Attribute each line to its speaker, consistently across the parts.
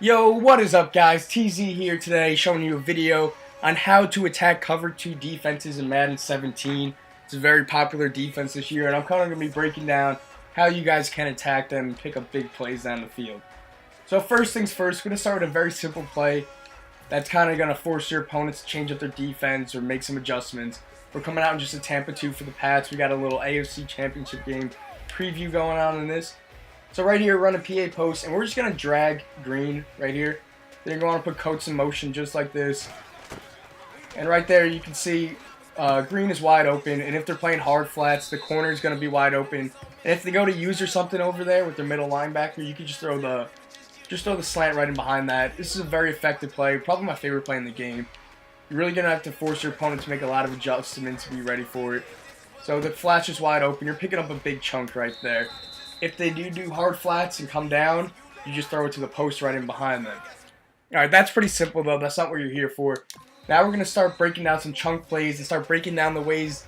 Speaker 1: Yo, what is up guys? TZ here today showing you a video on how to attack cover 2 defenses in Madden 17. It's a very popular defense this year and I'm kind of going to be breaking down how you guys can attack them and pick up big plays down the field. So first things first, we're going to start with a very simple play that's kind of going to force your opponents to change up their defense or make some adjustments. We're coming out in just a Tampa 2 for the Pats. We got a little AFC Championship game preview going on in this. So right here, run a PA post, and we're just going to drag green right here. Then you're going to put Coates in motion just like this. And right there, you can see green is wide open, and if they're playing hard flats, the corner is going to be wide open. And if they go to use or something over there with their middle linebacker, you can just throw the slant right in behind that. This is a very effective play, probably my favorite play in the game. You're really going to have to force your opponent to make a lot of adjustments to be ready for it. So the flat's just wide open. You're picking up a big chunk right there. If they do hard flats and come down, you just throw it to the post right in behind them. Alright, that's pretty simple though. That's not what you're here for. Now we're going to start breaking down some chunk plays and start breaking down the ways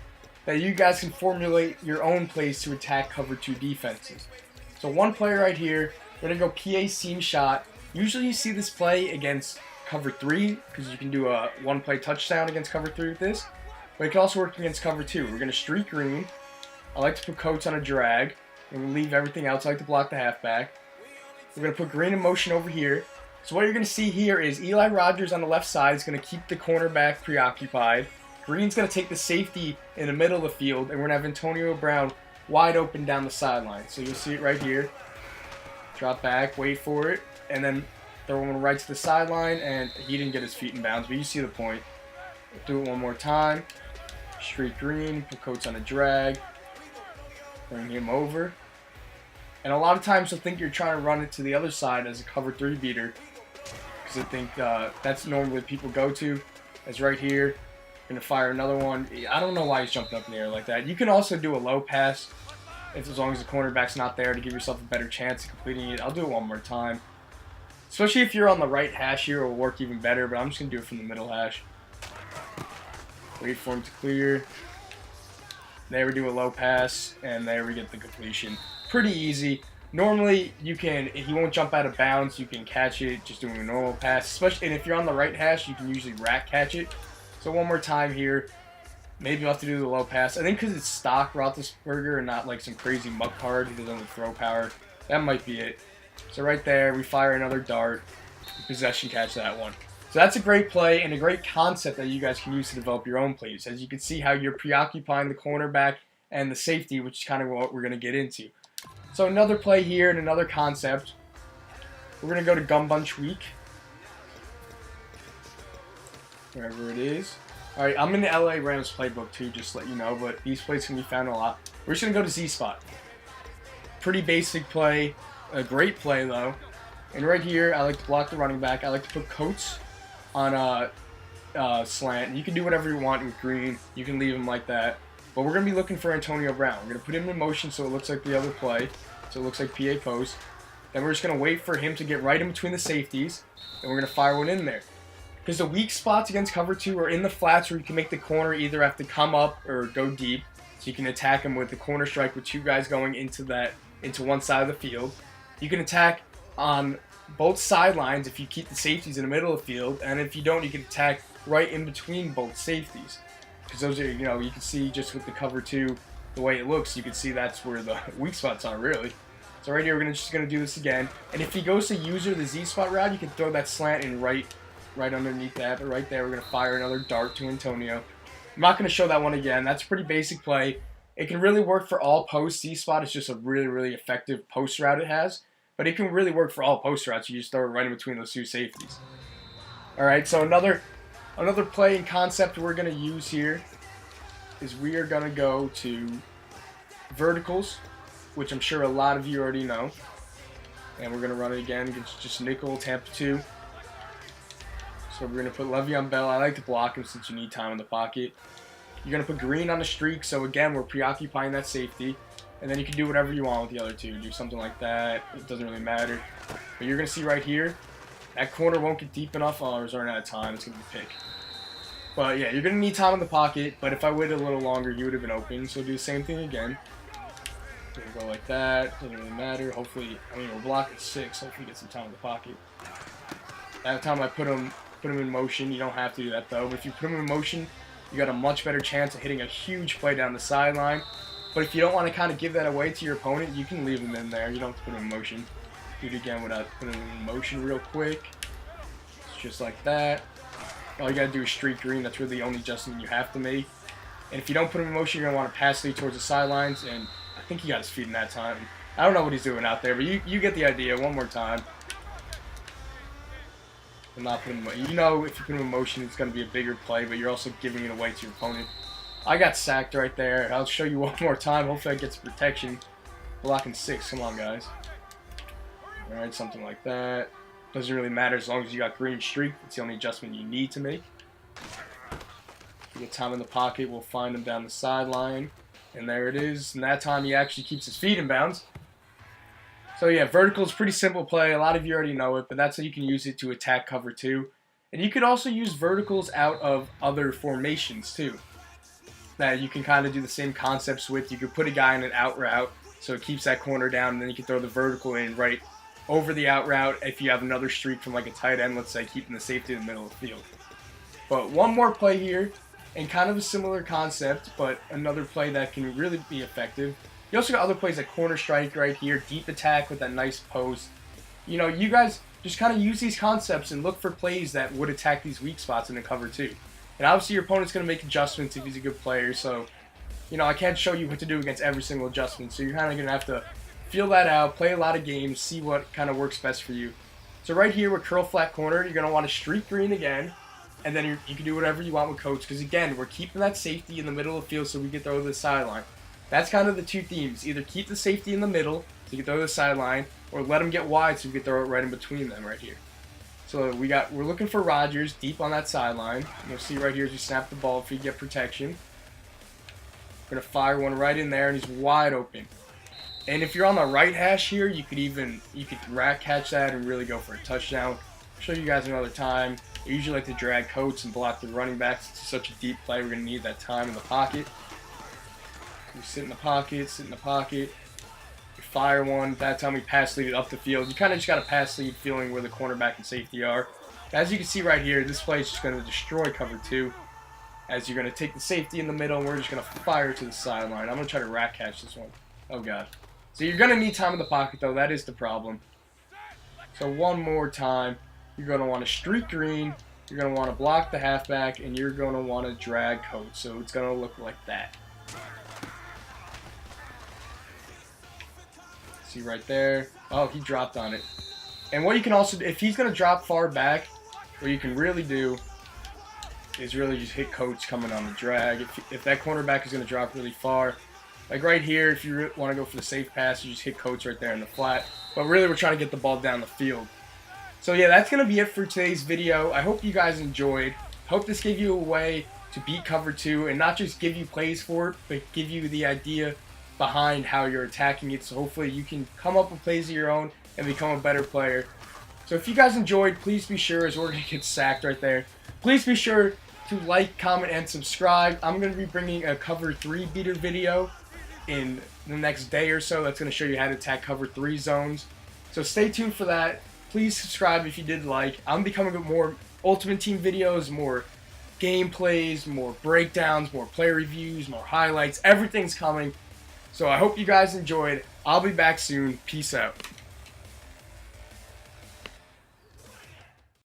Speaker 1: that you guys can formulate your own plays to attack cover 2 defenses. So one play right here, we're going to go PA seam shot. Usually you see this play against cover 3 because you can do a one play touchdown against cover 3 with this. But it can also work against cover 2. We're going to streak green. I like to put Coates on a drag. And we'll leave everything else. I like to block the halfback. We're going to put green in motion over here. So what you're going to see here is Eli Rogers on the left side is going to keep the cornerback preoccupied. Green's going to take the safety in the middle of the field. And we're going to have Antonio Brown wide open down the sideline. So you'll see it right here. Drop back, wait for it. And then throw one right to the sideline. And he didn't get his feet in bounds, but you see the point. We'll do it one more time. Streak green, put Coates on a drag. Bring him over. And a lot of times you'll think you're trying to run it to the other side as a cover 3 beater. Because I think that's normally what people go to. It's right here. Going to fire another one. I don't know why he's jumping up in the air like that. You can also do a low pass as long as the cornerback's not there to give yourself a better chance of completing it. I'll do it one more time. Especially if you're on the right hash here, it will work even better. But I'm just going to do it from the middle hash. Wait for him to clear. There we do a low pass, and there we get the completion. Pretty easy. Normally, he won't jump out of bounds. You can catch it just doing a normal pass. And if you're on the right hash, you can usually rack catch it. So one more time here. Maybe you'll have to do the low pass. I think because it's stock Roethlisberger and not like some crazy muck card. He doesn't have throw power. That might be it. So right there, we fire another dart. Possession catch that one. So that's a great play and a great concept that you guys can use to develop your own plays. As you can see how you're preoccupying the cornerback and the safety, which is kind of what we're going to get into. So another play here and another concept. We're going to go to Gun Bunch Week. Wherever it is. Alright, I'm in the LA Rams playbook too, just to let you know, but these plays can be found a lot. We're just going to go to Z-Spot. Pretty basic play. A great play though. And right here, I like to block the running back. I like to put Coates on a slant. You can do whatever you want with green. You can leave him like that. But we're going to be looking for Antonio Brown. We're going to put him in motion so it looks like the other play. So it looks like PA post. Then we're just going to wait for him to get right in between the safeties. And we're going to fire one in there. Because the weak spots against cover 2 are in the flats where you can make the corner either have to come up or go deep. So you can attack him with the corner strike with 2 guys going into one side of the field. You can attack on both sidelines if you keep the safeties in the middle of the field, and if you don't, you can attack right in between both safeties. Because those are, you can see just with the cover 2, the way it looks, you can see that's where the weak spots are, really. So right here, we're just going to do this again. And if he goes to user the Z-spot route, you can throw that slant in right underneath that. But right there, we're going to fire another dart to Antonio. I'm not going to show that one again. That's a pretty basic play. It can really work for all posts. Z-spot is just a really, really effective post route it has. But it can really work for all post routes. You just throw it right in between those 2 safeties. Alright, so another play and concept we're going to use here is we are going to go to verticals, which I'm sure a lot of you already know. And we're going to run it again against just nickel, Tampa 2. So we're going to put Le'Veon Bell. I like to block him since you need time in the pocket. You're going to put green on the streak, so again, we're preoccupying that safety. And then you can do whatever you want with the other 2. Do something like that. It doesn't really matter. But you're going to see right here, that corner won't get deep enough. Oh, I was running out of time. It's going to be pick. But yeah, you're going to need time in the pocket. But if I waited a little longer, you would have been open. So do the same thing again. We're going to go like that. Doesn't really matter. Hopefully, we're blocking 6. Hopefully get some time in the pocket. That time I put him in motion. You don't have to do that though. But if you put him in motion, you got a much better chance of hitting a huge play down the sideline. But if you don't want to kind of give that away to your opponent, you can leave him in there. You don't have to put him in motion. Do it again without putting him in motion real quick. It's just like that. All you gotta do is streak green. That's really the only adjustment you have to make. And if you don't put him in motion, you're gonna want to pass lead towards the sidelines. And I think he got his feet in that time. I don't know what he's doing out there, but you get the idea. One more time. And not put him, you know, if you put him in motion, it's gonna be a bigger play, but you're also giving it away to your opponent. I got sacked right there. I'll show you one more time. Hopefully I get some protection. Blocking 6. Come on, guys. Alright, something like that. Doesn't really matter as long as you got green streak. It's the only adjustment you need to make. If we get time in the pocket, we'll find him down the sideline. And there it is. And that time he actually keeps his feet in bounds. So yeah, vertical is pretty simple play. A lot of you already know it, but that's how you can use it to attack cover 2. And you could also use verticals out of other formations too. That you can kind of do the same concepts with. You could put a guy in an out route, so it keeps that corner down, and then you can throw the vertical in right over the out route if you have another streak from like a tight end, let's say, keeping the safety in the middle of the field. But one more play here, and kind of a similar concept, but another play that can really be effective. You also got other plays like corner strike right here, deep attack with that nice post. You know, you guys just kind of use these concepts and look for plays that would attack these weak spots in the cover 2. And obviously your opponent's going to make adjustments if he's a good player, so, you know, I can't show you what to do against every single adjustment, so you're kind of going to have to feel that out, play a lot of games, see what kind of works best for you. So right here with curl flat corner, you're going to want to streak green again, and then you can do whatever you want with coach, because again, we're keeping that safety in the middle of the field so we can throw to the sideline. That's kind of the two themes. Either keep the safety in the middle so you can throw to the sideline, or let them get wide so you can throw it right in between them right here. So we're looking for Rodgers deep on that sideline. You'll see right here as we snap the ball if we get protection. We're going to fire one right in there, and he's wide open. And if you're on the right hash here, you could rack catch that and really go for a touchdown. I'll show you guys another time. I usually like to drag coats and block the running backs. It's such a deep play. We're going to need that time in the pocket. We sit in the pocket, We fire one. That time we pass lead it up the field. You kind of just got to pass lead feeling where the cornerback and safety are. As you can see right here, this play is just going to destroy cover 2. As you're going to take the safety in the middle, and we're just going to fire to the sideline. I'm going to try to rack catch this one. Oh, God. So you're going to need time in the pocket, though. That is the problem. So one more time. You're going to want to streak green. You're going to want to block the halfback, and you're going to want to drag coach. So it's going to look like that. See right there. Oh, he dropped on it. And what you can also do, if he's going to drop far back, what you can really do is really just hit coach coming on the drag. If that cornerback is going to drop really far, like right here, if you want to go for the safe pass, you just hit coach right there in the flat. But really, we're trying to get the ball down the field. So yeah, that's going to be it for today's video. I hope you guys enjoyed. Hope this gave you a way to beat cover 2 and not just give you plays for it, but give you the idea behind how you're attacking it, so hopefully you can come up with plays of your own and become a better player. So if you guys enjoyed, please be sure, as we're going to get sacked right there, please be sure to like, comment, and subscribe. I'm going to be bringing a cover 3 beater video in the next day or so. That's going to show you how to attack cover 3 zones. So stay tuned for that. Please subscribe if you did like. I'm becoming more Ultimate Team videos, more gameplays, more breakdowns, more player reviews, more highlights. Everything's coming. So I hope you guys enjoyed. I'll be back soon. Peace out.